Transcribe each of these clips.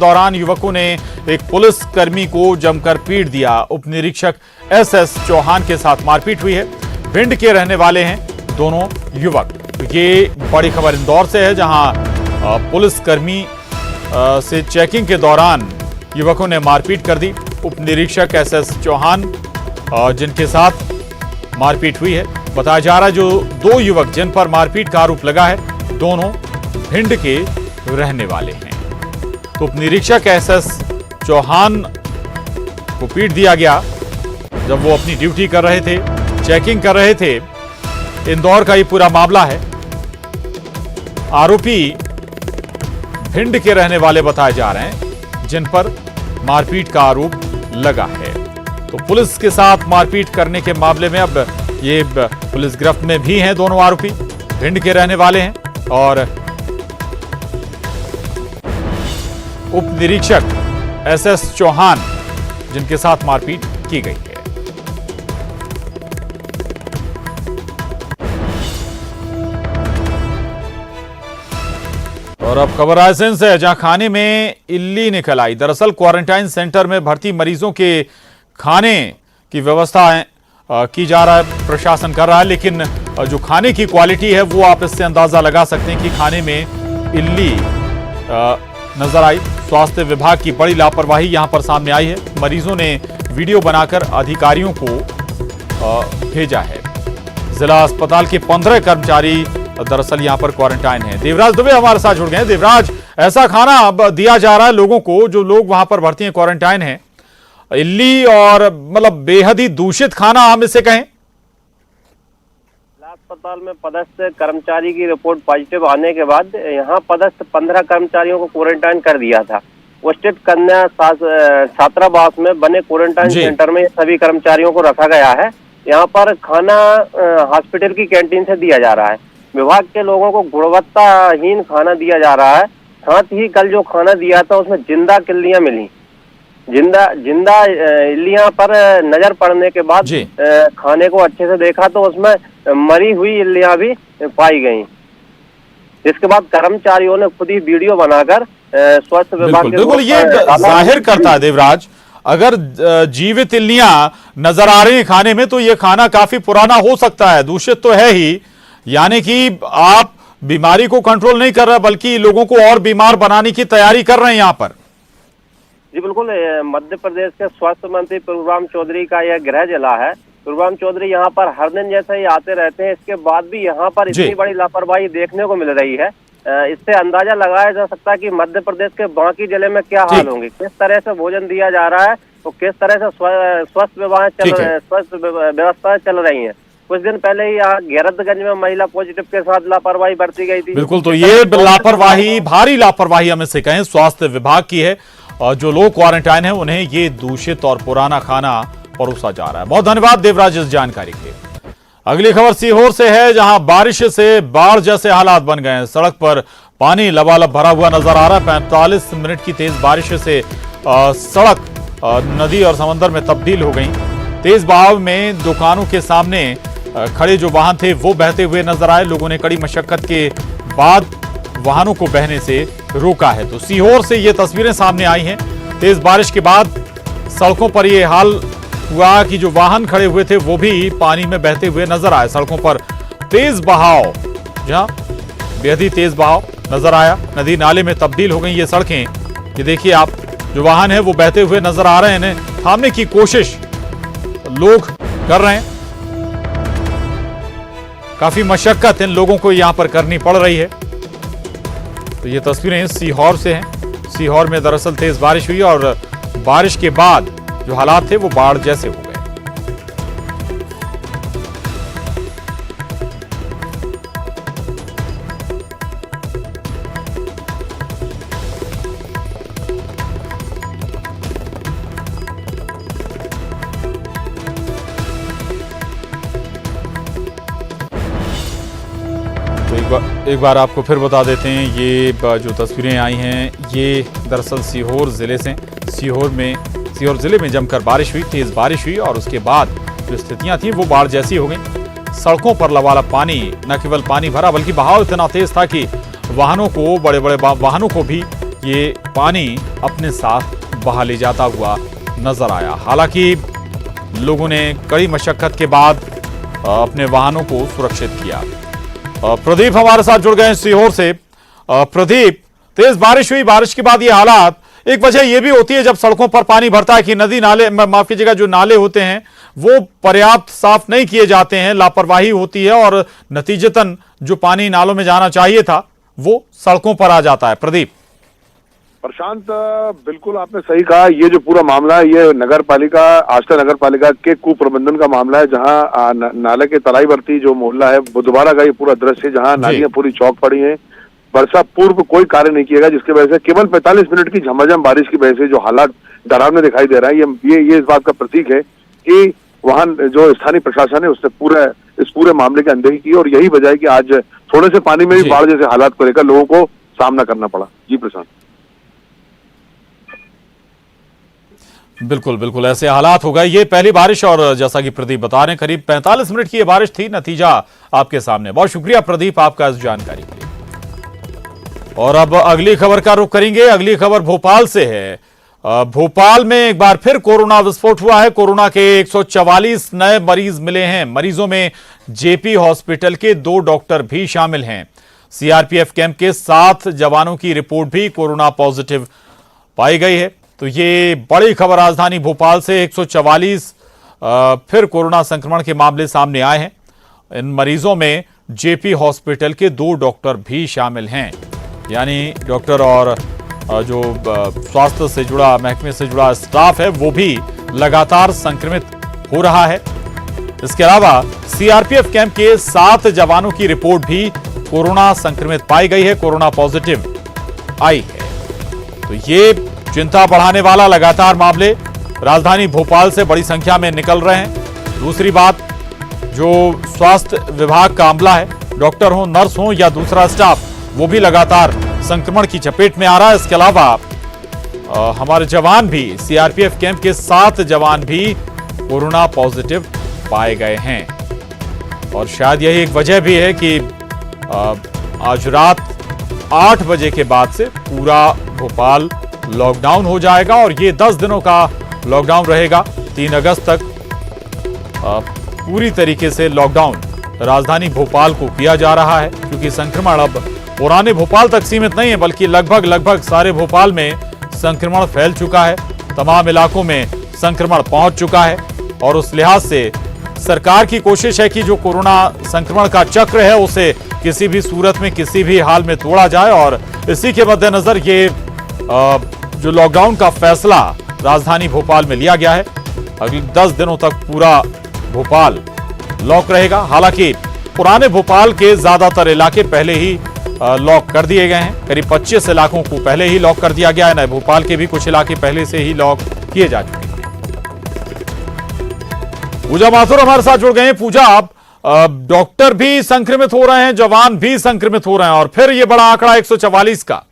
दौरान युवकों ने एक पुलिस कर्मी को जमकर पीट दिया। उप निरीक्षक एसएस चौहान के साथ मारपीट हुई है। भिंड के रहने वाले हैं दोनों युवक। ये बड़ी खबर इंदौर से है, जहां पुलिस कर्मी से चेकिंग के दौरान युवकों ने मारपीट कर दी। उप निरीक्षक एसएस चौहान जिनके साथ मारपीट हुई है। बताया जा रहा है जो दो युवक जिन पर मारपीट का आरोप लगा है, दोनों भिंड के रहने वाले हैं। तो उप निरीक्षक एसएस चौहान को पीट दिया गया जब वो अपनी ड्यूटी कर रहे थे, चेकिंग कर रहे थे। इंदौर का ये पूरा मामला है। आरोपी भिंड के रहने वाले बताए जा रहे हैं, जिन पर मारपीट का आरोप लगा है। तो पुलिस के साथ मारपीट करने के मामले में अब ये पुलिस गिरफ्त में भी हैं। दोनों आरोपी भिंड के रहने वाले हैं और उप निरीक्षक एसएस चौहान जिनके साथ मारपीट की गई है। और अब खबर रायसेन से है, जहां खाने में इल्ली निकल आई। दरअसल क्वारंटाइन सेंटर में भर्ती मरीजों के खाने की व्यवस्था की जा रहा है, प्रशासन कर रहा है, लेकिन जो खाने की क्वालिटी है वो आप इससे अंदाजा लगा सकते हैं कि खाने में इल्ली नजर आई। स्वास्थ्य विभाग की बड़ी लापरवाही यहां पर सामने आई है। मरीजों ने वीडियो बनाकर अधिकारियों को भेजा है। जिला अस्पताल के 15 कर्मचारी दरअसल यहां पर क्वारंटाइन हैं। देवराज दुबे हमारे साथ जुड़ गए हैं। देवराज, ऐसा खाना अब दिया जा रहा है लोगों को, जो लोग वहां पर भर्ती हैं, क्वारंटाइन हैं, इल्ली और मतलब बेहद ही दूषित खाना हम इसे कहें। अस्पताल में पदस्थ कर्मचारी की रिपोर्ट पॉजिटिव आने के बाद यहाँ पदस्थ 15 कर्मचारियों को क्वारंटाइन कर दिया था। वो स्थित कन्या छात्रावास में बने क्वारंटाइन सेंटर में सभी कर्मचारियों को रखा गया है। यहाँ पर खाना हॉस्पिटल की कैंटीन से दिया जा रहा है। विभाग के लोगों को गुणवत्ताहीन खाना दिया जा रहा है। साथ ही कल जो खाना दिया था उसमें जिंदा इल्लियां मिली। जिंदा इल्लियां पर नजर पड़ने के बाद खाने को अच्छे से देखा तो उसमें मरी हुई इल्लियां भी पाई गईं। जिसके बाद कर्मचारियों ने खुद ही वीडियो बनाकर स्वास्थ्य विभाग के ये जाहिर करता है देवराज, अगर जीवित इल्लियां नजर आ रही हैं खाने में तो ये खाना काफी पुराना हो सकता है, दूषित तो है ही। यानी कि आप बीमारी को कंट्रोल नहीं कर रहे बल्कि लोगों को और बीमार बनाने की तैयारी कर रहे हैं यहाँ पर। जी बिल्कुल, मध्य प्रदेश के स्वास्थ्य मंत्री प्रभुराम चौधरी का यह गृह जिला है। प्रभुराम चौधरी यहाँ पर हर दिन जैसे ही आते रहते हैं, इसके बाद भी यहाँ पर इतनी बड़ी लापरवाही देखने को मिल रही है। इससे अंदाजा लगाया जा सकता है कि मध्य प्रदेश के बाकी जिले में क्या हाल होंगे, किस तरह से भोजन दिया जा रहा है, तो किस तरह से स्वास्थ्य व्यवस्थाएं चल रही है। कुछ दिन पहले ही यहाँ गैरतगंज में महिला पॉजिटिव के साथ लापरवाही बरती गई थी। बिल्कुल, तो ये लापरवाही, भारी लापरवाही हम इसे कहें, स्वास्थ्य विभाग की है। और जो लोग क्वारंटाइन हैं उन्हें ये दूषित और पुराना खाना परोसा जा रहा है। बहुत धन्यवाद देवराज इस जानकारी के लिए। अगली खबर सीहोर से है, जहां बारिश से बाढ़ जैसे हालात बन गए हैं। सड़क पर पानी लबालब भरा हुआ नजर आ रहा है। 45 मिनट की तेज बारिश से सड़क नदी और समंदर में तब्दील हो गई। तेज बहाव में दुकानों के सामने खड़े जो वाहन थे वो बहते हुए नजर आए। लोगों ने कड़ी मशक्कत के बाद वाहनों को बहने से रोका है। तो सीहोर से ये तस्वीरें सामने आई हैं। तेज बारिश के बाद सड़कों पर ये हाल हुआ कि जो वाहन खड़े हुए थे वो भी पानी में बहते हुए नजर आए। सड़कों पर तेज बहाव, जहां बेहद ही तेज बहाव नजर आया। नदी नाले में तब्दील हो गई ये सड़कें। ये देखिए आप, जो वाहन है वो बहते हुए नजर आ रहे हैं। थामने की कोशिश लोग कर रहे हैं। काफी मशक्कत इन लोगों को यहां पर करनी पड़ रही है। तो ये तस्वीरें सीहोर से हैं। सीहोर में दरअसल तेज बारिश हुई और बारिश के बाद जो हालात थे वो बाढ़ जैसे हो गए। एक बार आपको फिर बता देते हैं, ये जो तस्वीरें आई हैं ये दरअसल सीहोर जिले से। सीहोर जिले में जमकर बारिश हुई, तेज बारिश हुई और उसके बाद जो स्थितियां थी वो बाढ़ जैसी हो गई। सड़कों पर लबालब पानी, न केवल पानी भरा बल्कि बहाव इतना तेज था कि वाहनों को, बड़े बड़े वाहनों को भी ये पानी अपने साथ बहा ले जाता हुआ नजर आया। हालांकि लोगों ने कड़ी मशक्कत के बाद अपने वाहनों को सुरक्षित किया। प्रदीप हमारे साथ जुड़ गए हैं सीहोर से। प्रदीप, तेज बारिश हुई, बारिश के बाद ये हालात, एक वजह यह भी होती है जब सड़कों पर पानी भरता है कि नदी नाले, माफ कीजिएगा, जो नाले होते हैं वो पर्याप्त साफ नहीं किए जाते हैं, लापरवाही होती है और नतीजतन जो पानी नालों में जाना चाहिए था वो सड़कों पर आ जाता है। प्रदीप। प्रशांत, बिल्कुल आपने सही कहा। ये जो पूरा मामला है ये नगर पालिका, आष्टा नगर पालिका के कुप्रबंधन का मामला है, जहां नाले के तलाईवर्ती जो मोहल्ला है बुधवारा का ये पूरा दृश्य, जहां नालियां पूरी चौक पड़ी हैं। वर्षा पूर्व कोई कार्य नहीं किया गया, जिसकी वजह से केवल 45 मिनट की झमाझम बारिश की वजह से जो हालात डरावने दिखाई दे रहा है, ये इस बात का प्रतीक है कि वहां जो स्थानीय प्रशासन है उसने इस पूरे मामले की अनदेखी की और यही वजह है कि आज थोड़े से पानी में भी बाढ़ जैसे हालात को लेकर लोगों को सामना करना पड़ा। जी प्रशांत। बिल्कुल बिल्कुल ऐसे हालात हो गए। ये पहली बारिश और जैसा कि प्रदीप बता रहे हैं करीब 45 मिनट की ये बारिश थी। नतीजा आपके सामने। बहुत शुक्रिया प्रदीप आपका इस जानकारी के लिए। और अब अगली खबर का रुख करेंगे। अगली खबर भोपाल से है। भोपाल में एक बार फिर कोरोना विस्फोट हुआ है। कोरोना के 144 नए मरीज मिले हैं। मरीजों में जेपी हॉस्पिटल के 2 डॉक्टर भी शामिल हैं। सीआरपीएफ कैंप के 7 जवानों की रिपोर्ट भी कोरोना पॉजिटिव पाई गई है। तो ये बड़ी खबर राजधानी भोपाल से 144 फिर कोरोना संक्रमण के मामले सामने आए हैं। इन मरीजों में जेपी हॉस्पिटल के 2 डॉक्टर भी शामिल हैं, यानी डॉक्टर और जो स्वास्थ्य से जुड़ा, महकमे से जुड़ा स्टाफ है वो भी लगातार संक्रमित हो रहा है। इसके अलावा सीआरपीएफ कैंप के 7 जवानों की रिपोर्ट भी कोरोना संक्रमित पाई गई है, कोरोना पॉजिटिव आई है। तो ये चिंता बढ़ाने वाला लगातार मामले राजधानी भोपाल से बड़ी संख्या में निकल रहे हैं। दूसरी बात, जो स्वास्थ्य विभाग का अमला है, डॉक्टर हो, नर्स हो या दूसरा स्टाफ, वो भी लगातार संक्रमण की चपेट में आ रहा है। इसके अलावा हमारे जवान भी, सीआरपीएफ कैंप के 7 जवान भी कोरोना पॉजिटिव पाए गए हैं। और शायद यही एक वजह भी है कि आज रात 8 बजे के बाद से पूरा भोपाल लॉकडाउन हो जाएगा और ये 10 दिनों का लॉकडाउन रहेगा। 3 अगस्त तक पूरी तरीके से लॉकडाउन राजधानी भोपाल को किया जा रहा है, क्योंकि संक्रमण अब पुराने भोपाल तक सीमित नहीं है, बल्कि लगभग सारे भोपाल में संक्रमण फैल चुका है। तमाम इलाकों में संक्रमण पहुंच चुका है और उस लिहाज से सरकार की कोशिश है कि जो कोरोना संक्रमण का चक्र है उसे किसी भी सूरत में, किसी भी हाल में तोड़ा जाए। और इसी के मद्देनजर ये जो लॉकडाउन का फैसला राजधानी भोपाल में लिया गया है। अगले 10 दिनों तक पूरा भोपाल लॉक रहेगा। हालांकि पुराने भोपाल के ज्यादातर इलाके पहले ही लॉक कर दिए गए हैं। करीब 25 इलाकों को पहले ही लॉक कर दिया गया है। नए भोपाल के भी कुछ इलाके पहले से ही लॉक किए जा चुके हैं। पूजा माथुर हमारे साथ जुड़ गए हैं। पूजा, आप डॉक्टर भी संक्रमित हो रहे हैं, जवान भी संक्रमित हो रहे हैं और फिर ये बड़ा आंकड़ा 144 का।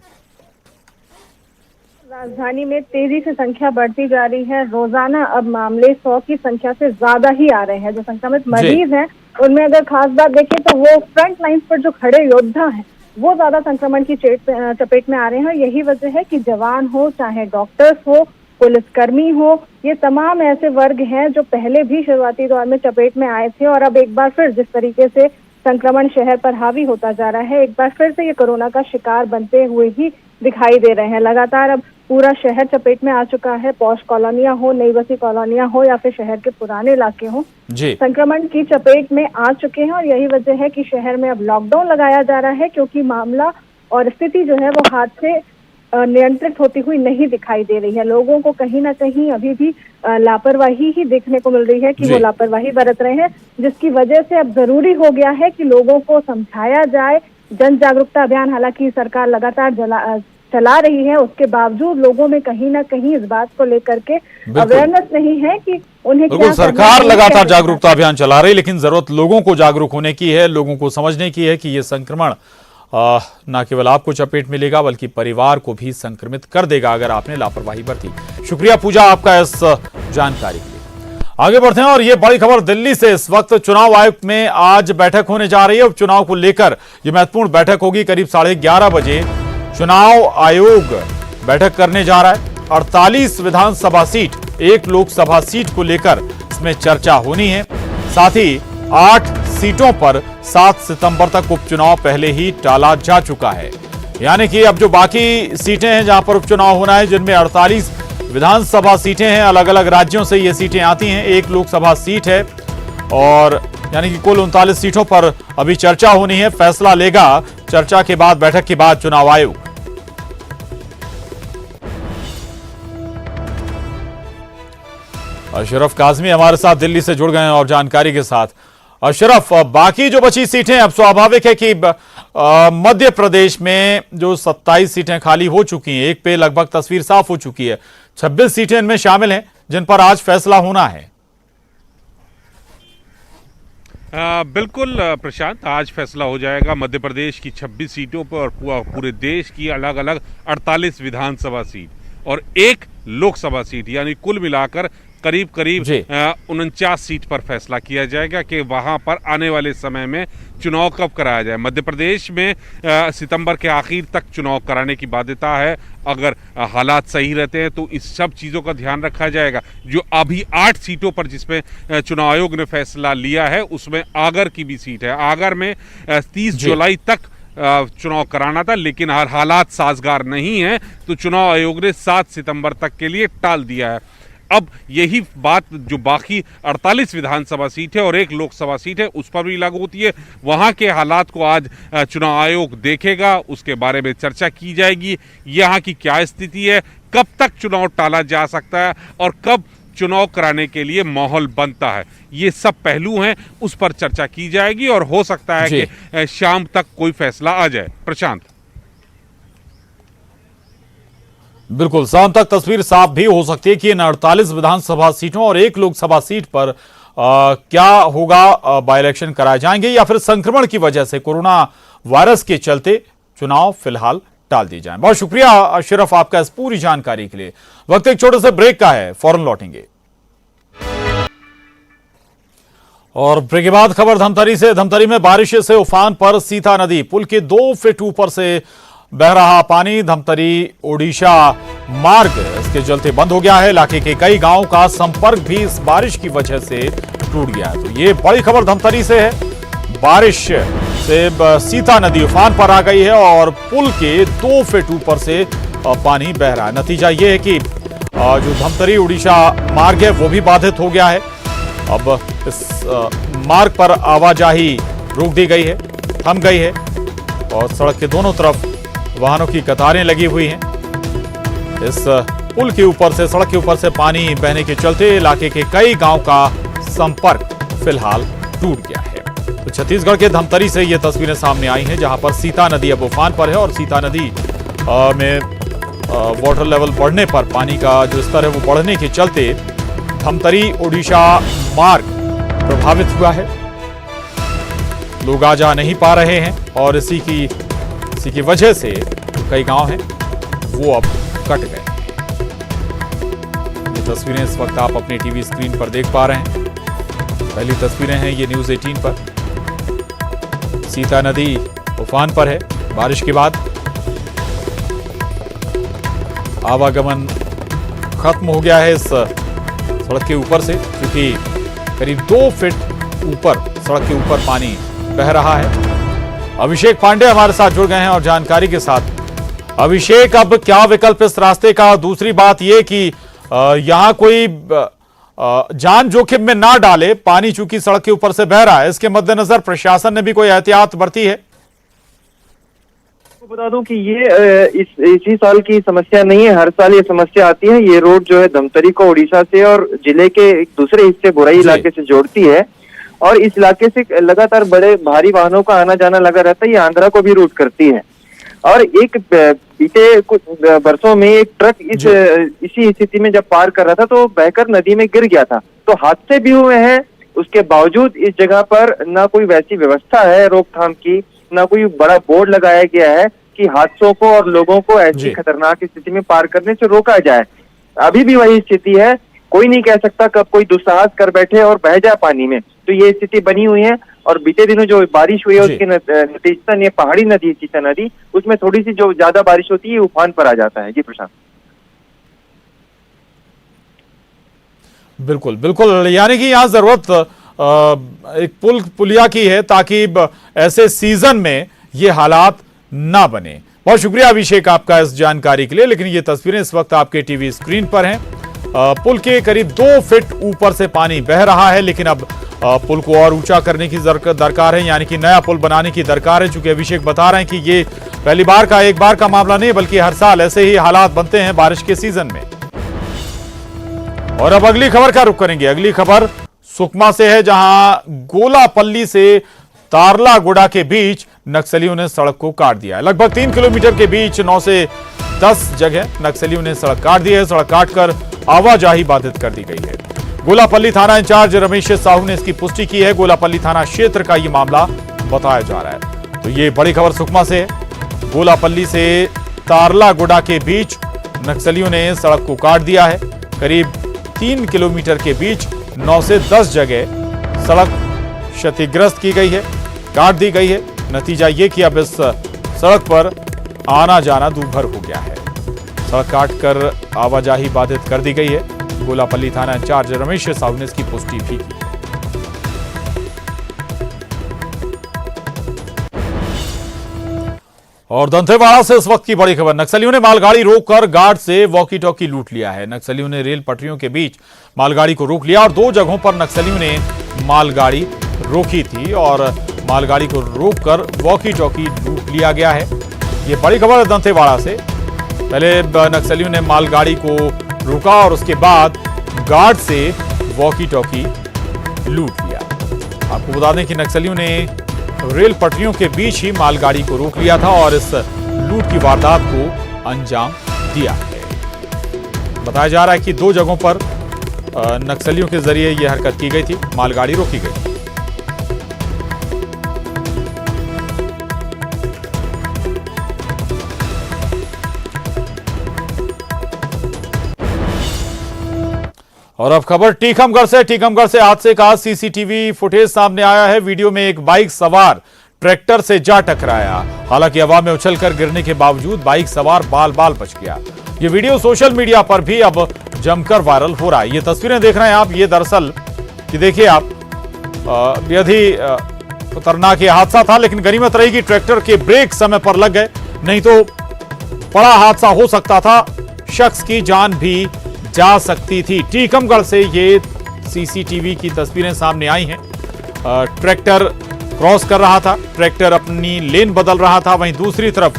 राजधानी में तेजी से संख्या बढ़ती जा रही है। रोजाना अब मामले 100 की संख्या से ज्यादा ही आ रहे हैं। जो संक्रमित मरीज हैं उनमें अगर खास बात देखें तो वो फ्रंट लाइन पर जो खड़े योद्धा हैं वो ज्यादा संक्रमण की चपेट में आ रहे हैं। यही वजह है कि जवान हो, चाहे डॉक्टर्स हो, पुलिसकर्मी हो, ये तमाम ऐसे वर्ग हैं जो पहले भी शुरुआती दौर में चपेट में आए थे और अब एक बार फिर जिस तरीके से संक्रमण शहर पर हावी होता जा रहा है, एक बार फिर से ये कोरोना का शिकार बनते हुए ही दिखाई दे रहे हैं। लगातार अब पूरा शहर चपेट में आ चुका है। पॉश कॉलोनियां हो, नई बसी कॉलोनियां हो या फिर शहर के पुराने इलाके हो, संक्रमण की चपेट में आ चुके हैं। और यही वजह है कि शहर में अब लॉकडाउन लगाया जा रहा है, क्योंकि मामला और स्थिति जो है वो हाथ से नियंत्रित होती हुई नहीं दिखाई दे रही है। लोगों को कहीं ना कहीं अभी भी लापरवाही ही देखने को मिल रही है कि वो लापरवाही बरत रहे हैं, जिसकी वजह से अब जरूरी हो गया है कि लोगों को समझाया जाए। जन जागरूकता अभियान हालांकि सरकार लगातार चला रही है, उसके बावजूद लोगों में कहीं ना कहीं इस बात को लेकर के अवेयरनेस नहीं है कि उन्हें क्या। सरकार लगातार जागरूकता अभियान चला रही है, लेकिन जरूरत लोगों को जागरूक होने की है, लोगों को समझने की है कि ये संक्रमण न केवल आपको चपेट में लेगा बल्कि परिवार को भी संक्रमित कर देगा अगर आपने लापरवाही बरती। शुक्रिया पूजा आपका इस जानकारी के लिए। आगे बढ़ते हैं और ये बड़ी खबर दिल्ली से। इस वक्त चुनाव आयोग में आज बैठक होने जा रही है। उपचुनाव को लेकर यह महत्वपूर्ण बैठक होगी। करीब 11:30 बजे चुनाव आयोग बैठक करने जा रहा है। 48 विधानसभा सीट, 1 लोकसभा सीट को लेकर इसमें चर्चा होनी है। साथ ही 8 सीटों पर 7 सितंबर तक उपचुनाव पहले ही टाला जा चुका है। यानी कि अब जो बाकी सीटें हैं जहां पर उपचुनाव होना है, जिनमें 48 विधानसभा सीटें हैं, अलग अलग राज्यों से ये सीटें आती हैं, 1 लोकसभा सीट है और यानी कि कुल 39 सीटों पर अभी चर्चा होनी है। फैसला लेगा चर्चा के बाद, बैठक के बाद चुनाव आयोग। अशरफ काजमी हमारे साथ दिल्ली से जुड़ गए हैं और जानकारी के साथ। अशरफ, बाकी जो बची सीटें, अब स्वाभाविक है कि मध्य प्रदेश में जो 27 सीटें खाली हो चुकी हैं, एक पे लगभग तस्वीर साफ हो चुकी है। 26 सीटें इनमें शामिल हैं जिन पर आज फैसला होना है। बिल्कुल प्रशांत, आज फैसला हो जाएगा मध्य प्रदेश की 26 सीटों पर और पूरे देश की अलग अलग 48 विधानसभा सीट और 1 लोकसभा सीट, यानी कुल मिलाकर करीब 49 सीट पर फैसला किया जाएगा कि वहां पर आने वाले समय में चुनाव कब कराया जाए। मध्य प्रदेश में सितंबर के आखिर तक चुनाव कराने की बाध्यता है। अगर हालात सही रहते हैं तो इस सब चीज़ों का ध्यान रखा जाएगा। जो अभी 8 सीटों पर जिसमें चुनाव आयोग ने फैसला लिया है, उसमें आगर की भी सीट है। आगर में 30 जुलाई तक चुनाव कराना था, लेकिन हालात साजगार नहीं है तो चुनाव आयोग ने 7 सितंबर तक के लिए टाल दिया है। अब यही बात जो बाकी 48 विधानसभा सीट है और 1 लोकसभा सीट है उस पर भी लागू होती है। वहां के हालात को आज चुनाव आयोग देखेगा, उसके बारे में चर्चा की जाएगी। यहाँ की क्या स्थिति है, कब तक चुनाव टाला जा सकता है और कब चुनाव कराने के लिए माहौल बनता है, ये सब पहलू हैं, उस पर चर्चा की जाएगी और हो सकता है कि शाम तक कोई फैसला आ जाए। प्रशांत, बिल्कुल, शाम तक तस्वीर साफ भी हो सकती है कि इन 48 विधानसभा सीटों और 1 लोकसभा सीट पर क्या होगा, बाय इलेक्शन कराए जाएंगे या फिर संक्रमण की वजह से, कोरोना वायरस के चलते चुनाव फिलहाल टाल दिए जाएं। बहुत शुक्रिया अशरफ आपका इस पूरी जानकारी के लिए। वक्त एक छोटे से ब्रेक का है, फौरन लौटेंगे। और ब्रेक के बाद खबर धमतरी से। धमतरी में बारिश से उफान पर सीता नदी, पुल के 2 फीट ऊपर से बह रहा पानी। धमतरी ओडिशा मार्ग इसके चलते बंद हो गया है। इलाके के कई गांवों का संपर्क भी इस बारिश की वजह से टूट गया है। तो ये बड़ी खबर धमतरी से है। बारिश से सीता नदी उफान पर आ गई है और पुल के 2 फीट ऊपर से पानी बह रहा है। नतीजा ये है कि जो धमतरी ओडिशा मार्ग है वो भी बाधित हो गया है। अब इस मार्ग पर आवाजाही रोक दी गई है, थम गई है और सड़क के दोनों तरफ वाहनों की कतारें लगी हुई हैं। इस पुल के ऊपर से, सड़क के ऊपर से पानी बहने के चलते इलाके के कई गांव का संपर्क फिलहाल टूट गया है। तो छत्तीसगढ़ के धमतरी से ये तस्वीरें सामने आई हैं जहां पर सीता नदी अब उफान पर है और सीता नदी में वाटर लेवल बढ़ने पर, पानी का जो स्तर है वो बढ़ने के चलते धमतरी ओडिशा मार्ग प्रभावित हुआ है। लोग आ जा नहीं पा रहे हैं और इसी की वजह से कई गांव हैं वो अब कट गए। ये तस्वीरें इस वक्त आप अपनी टीवी स्क्रीन पर देख पा रहे हैं। पहली तस्वीरें हैं ये न्यूज़ 18 पर। सीता नदी उफान पर है। बारिश के बाद आवागमन खत्म हो गया है इस सड़क के ऊपर से, क्योंकि करीब 2 फीट ऊपर सड़क के ऊपर पानी बह रहा है। अभिषेक पांडे हमारे साथ जुड़ गए हैं और जानकारी के साथ। अभिषेक, अब क्या विकल्प इस रास्ते का? दूसरी बात यह कि यहां कोई जान जोखिम में ना डाले, पानी चूंकि सड़क के ऊपर से बह रहा है, इसके मद्देनजर प्रशासन ने भी कोई एहतियात बरती है? बता दूं कि ये इसी साल की समस्या नहीं है, हर साल ये समस्या आती है। ये रोड जो है धमतरी को उड़ीसा से और जिले के एक दूसरे हिस्से बुराई इलाके से जोड़ती है और इस इलाके से लगातार बड़े भारी वाहनों का आना जाना लगा रहता है। ये आंध्रा को भी रूट करती है और एक बीते कुछ वर्षों में एक ट्रक इसी स्थिति में जब पार कर रहा था तो बहकर नदी में गिर गया था। तो हादसे भी हुए हैं, उसके बावजूद इस जगह पर ना कोई वैसी व्यवस्था है रोकथाम की, ना कोई बड़ा बोर्ड लगाया गया है कि हादसों को और लोगों को ऐसी खतरनाक स्थिति में पार करने से रोका जाए। अभी भी वही स्थिति है, कोई नहीं कह सकता कब कोई दुस्साहस कर बैठे और बह जाए पानी में। तो ये स्थिति बनी हुई है। और बीते दिनों जो बारिश हुई है जी। उसके नतीजतन ये पहाड़ी नदी चीता नदी, उसमें थोड़ी सी जो ज्यादा बारिश होती है उफान पर आ जाता है। जी प्रशांत। बिल्कुल बिल्कुल, यानी कि यहाँ जरूरत एक पुलिया की है ताकि ऐसे सीजन में ये हालात ना बने। बहुत शुक्रिया अभिषेक आपका इस जानकारी के लिए। लेकिन ये तस्वीरें इस वक्त आपके टीवी स्क्रीन पर हैं। पुल के करीब 2 फीट ऊपर से पानी बह रहा है, लेकिन अब पुल को और ऊंचा करने की दरकार है, यानी कि नया पुल बनाने की दरकार है। चूंकि अभिषेक बता रहे हैं कि ये पहली बार का एक बार का मामला नहीं, बल्कि हर साल ऐसे ही हालात बनते हैं बारिश के सीजन में। और अब अगली खबर का रुख करेंगे। अगली खबर सुकमा से है, जहां गोलापल्ली से तारलागुड़ा के बीच नक्सलियों ने सड़क को काट दिया है। लगभग 3 किलोमीटर के बीच 9 से 10 जगह नक्सलियों ने सड़क काट दी है। सड़क काटकर आवाजाही बाधित कर दी गई है। गोलापल्ली थाना इंचार्ज रमेश साहू ने इसकी पुष्टि की है। गोलापल्ली थाना क्षेत्र का यह मामला बताया जा रहा है। तो ये बड़ी खबर सुकमा से है। गोलापल्ली से तारलागुड़ा के बीच नक्सलियों ने सड़क को काट दिया है। करीब 3 किलोमीटर के बीच 9 से 10 जगह सड़क क्षतिग्रस्त की गई है, काट दी गई है। नतीजा ये कि अब इस सड़क पर आना जाना दूभर हो गया है। सड़क काटकर आवाजाही बाधित कर दी गई है। गोलापल्ली थाना इंचार्ज रमेश साहू ने इसकी पुष्टि भी की। और दंतेवाड़ा से इस वक्त की बड़ी खबर। नक्सलियों ने मालगाड़ी रोककर गार्ड से वॉकी टॉकी लूट लिया है। नक्सलियों ने रेल पटरियों के बीच मालगाड़ी को रोक लिया और 2 जगहों पर नक्सलियों ने मालगाड़ी रोकी थी और मालगाड़ी को रोककर वॉकी टॉकी लूट लिया गया है। ये बड़ी खबर है दंतेवाड़ा से। पहले नक्सलियों ने मालगाड़ी को रोका और उसके बाद गार्ड से वॉकी टॉकी लूट लिया। आपको बता दें कि नक्सलियों ने रेल पटरियों के बीच ही मालगाड़ी को रोक लिया था और इस लूट की वारदात को अंजाम दिया है। बताया जा रहा है कि 2 जगहों पर नक्सलियों के जरिए यह हरकत की गई थी, मालगाड़ी रोकी गई। और अब खबर टीकमगढ़ से हादसे का सीसीटीवी फुटेज सामने आया है। वीडियो में एक बाइक सवार ट्रैक्टर से जा टकराया। हालांकि हवा में उछलकर गिरने के बावजूद बाइक सवार बाल बाल बच गया। ये वीडियो सोशल मीडिया पर भी अब जमकर वायरल हो रहा है। ये तस्वीरें देख रहे हैं आप, ये दरअसल कि देखिए आप, बेहद ही खतरनाक ये हादसा था। लेकिन गनीमत रही कि ट्रैक्टर के ब्रेक समय पर लग गए, नहीं तो बड़ा हादसा हो सकता था, शख्स की जान भी जा सकती थी। टीकमगढ़ से ये सीसीटीवी की तस्वीरें सामने आई हैं। ट्रैक्टर क्रॉस कर रहा था, ट्रैक्टर अपनी लेन बदल रहा था, वहीं दूसरी तरफ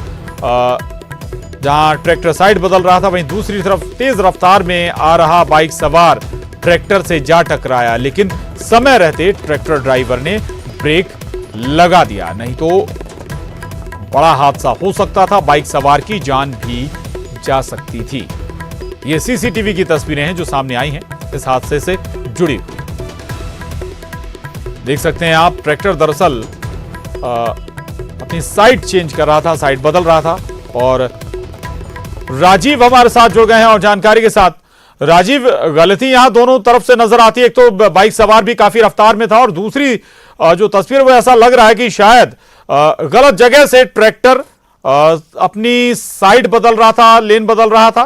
जहां ट्रैक्टर साइड बदल रहा था, वहीं दूसरी तरफ तेज रफ्तार में आ रहा बाइक सवार ट्रैक्टर से जा टकराया। लेकिन समय रहते ट्रैक्टर ड्राइवर ने ब्रेक लगा दिया, नहीं तो बड़ा हादसा हो सकता था, बाइक सवार की जान भी जा सकती थी। ये सीसीटीवी की तस्वीरें हैं जो सामने आई हैं इस हादसे से जुड़ी हुई। देख सकते हैं आप, ट्रैक्टर दरअसल अपनी साइड चेंज कर रहा था, साइड बदल रहा था। और राजीव हमारे साथ जुड़ गए हैं और जानकारी के साथ। राजीव, गलती यहां दोनों तरफ से नजर आती है। एक तो बाइक सवार भी काफी रफ्तार में था और दूसरी जो तस्वीर वो ऐसा लग रहा है कि शायद गलत जगह से ट्रैक्टर अपनी साइड बदल रहा था, लेन बदल रहा था।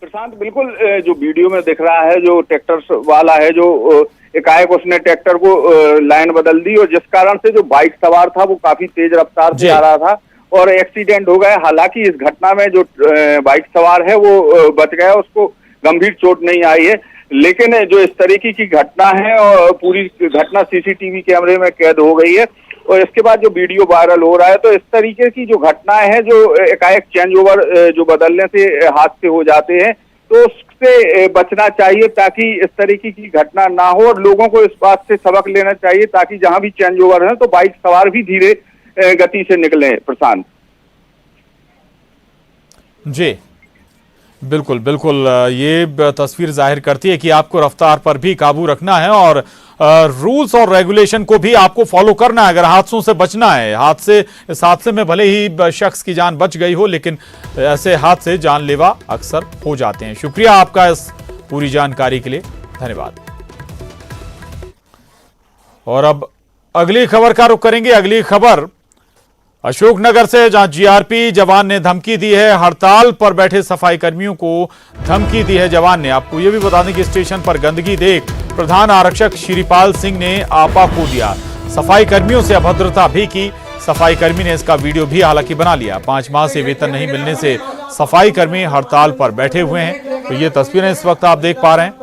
प्रशांत, बिल्कुल जो वीडियो में दिख रहा है, जो ट्रैक्टर वाला है, जो एकाएक उसने ट्रैक्टर को लाइन बदल दी और जिस कारण से जो बाइक सवार था वो काफी तेज रफ्तार से आ रहा था और एक्सीडेंट हो गया। हालांकि इस घटना में जो बाइक सवार है वो बच गया, उसको गंभीर चोट नहीं आई है। लेकिन जो इस तरीके की घटना है और पूरी घटना सीसीटीवी कैमरे में कैद हो गई है और इसके बाद जो वीडियो वायरल हो रहा है, तो इस तरीके की जो घटनाएं हैं, जो एकाएक चेंज ओवर जो बदलने से हादसे हो जाते हैं, तो उससे बचना चाहिए ताकि इस तरीके की घटना ना हो और लोगों को इस बात से सबक लेना चाहिए ताकि जहां भी चेंज ओवर है तो बाइक सवार भी धीरे गति से निकले। प्रशांत जी, बिल्कुल बिल्कुल, ये तस्वीर जाहिर करती है कि आपको रफ्तार पर भी काबू रखना है और रूल्स और रेगुलेशन को भी आपको फॉलो करना है अगर हादसों से बचना है। इस हादसे में भले ही शख्स की जान बच गई हो, लेकिन ऐसे हादसे जानलेवा अक्सर हो जाते हैं। शुक्रिया आपका इस पूरी जानकारी के लिए, धन्यवाद। और अब अगली खबर का रुख करेंगे। अगली खबर अशोकनगर से, जहां जीआरपी जवान ने धमकी दी है। हड़ताल पर बैठे सफाई कर्मियों को धमकी दी है जवान ने। आपको यह भी बता दें कि स्टेशन पर गंदगी देख प्रधान आरक्षक श्रीपाल सिंह ने आपा खो दिया। सफाई कर्मियों से अभद्रता भी की। सफाई कर्मी ने इसका वीडियो भी हालांकि बना लिया। 5 माह से वेतन नहीं मिलने से सफाई कर्मी हड़ताल पर बैठे हुए हैं। तो ये तस्वीरें इस वक्त आप देख पा रहे हैं।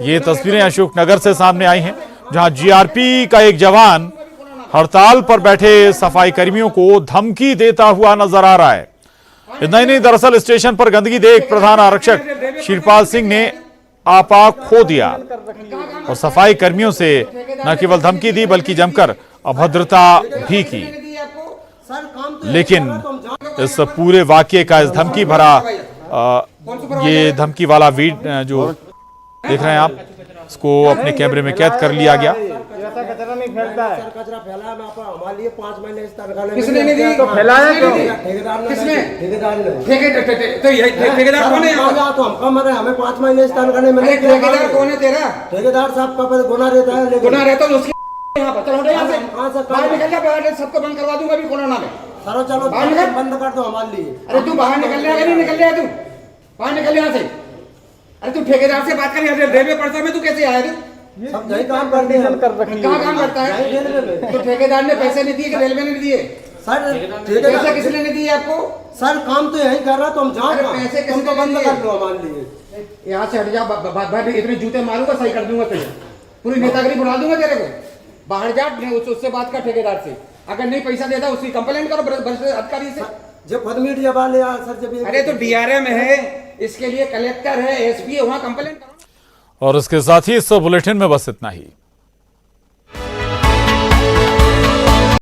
ये तस्वीरें अशोकनगर से सामने आई हैं, जहां जीआरपी का एक जवान हड़ताल पर बैठे सफाई कर्मियों को धमकी देता हुआ नजर आ रहा है। इतना ही नहीं, दरअसल स्टेशन पर गंदगी देख प्रधान आरक्षक श्रीपाल सिंह ने आपा खो दिया और सफाई कर्मियों से न केवल धमकी दी बल्कि जमकर अभद्रता भी की। लेकिन इस पूरे वाकये का, इस धमकी भरा ये धमकी वाला जो देख रहे हैं आप, इसको अपने कैमरे में कैद कर लिया गया। कचरा नहीं फैलता है। कचरा फैला है हमारे लिए 5 महीने इस तनख्वाह में। किसने नहीं दी? तो फैलाया क्यों? ठेकेदार ने। किसने? ठेकेदार ने। तो ये ठेकेदार कौन है? तो हमको मरे, हमें 5 महीने इस तनख्वाह नहीं मिले। ठेकेदार कौन है तेरा? ठेकेदार साहब का गुना रहता है। गुना रहता है उसकी यहाँ पर। चलो यहाँ से बाहर निकल जा, बाहर सबको बंद करवा दूंगा अभी कोरोना में। सरो चलो बाहर निकल, बंद कर दो हमारे लिए। अरे तू बाहर निकल रहा है, नहीं निकल रहा है तू? बाहर निकल यहाँ से। अरे तू ठेकेदार से बात कर, रेलवे पड़ता में तू कैसे आया तू? सब यही काम करते हैं। कहाँ काम करता है? तो ठेकेदार ने पैसे नहीं दिए कि रेलवे ने दिए? सर पैसे किसने नहीं दिए आपको? सर काम तो यही कर रहा, तुम जाओ। पैसे तुम तो बंद कर लो हमारे लिए। यहाँ से हट जा, भाई इतने जूते मारूंगा, सही कर दूंगा तुझे, पूरी नेतागिरी बुला दूंगा तेरे को। बाहर जा, उससे बात कर ठेकेदार से। अगर नहीं पैसा देता उसकी कंप्लेंट करो भ्रष्ट अधिकारी से। जब खुद मीडिया वाले सर जब अरे तो डीआरएम है, इसके लिए कलेक्टर है, एसपी है, वहाँ कंप्लेंट करो। और इसके साथ ही इस बुलेटिन में बस इतना ही।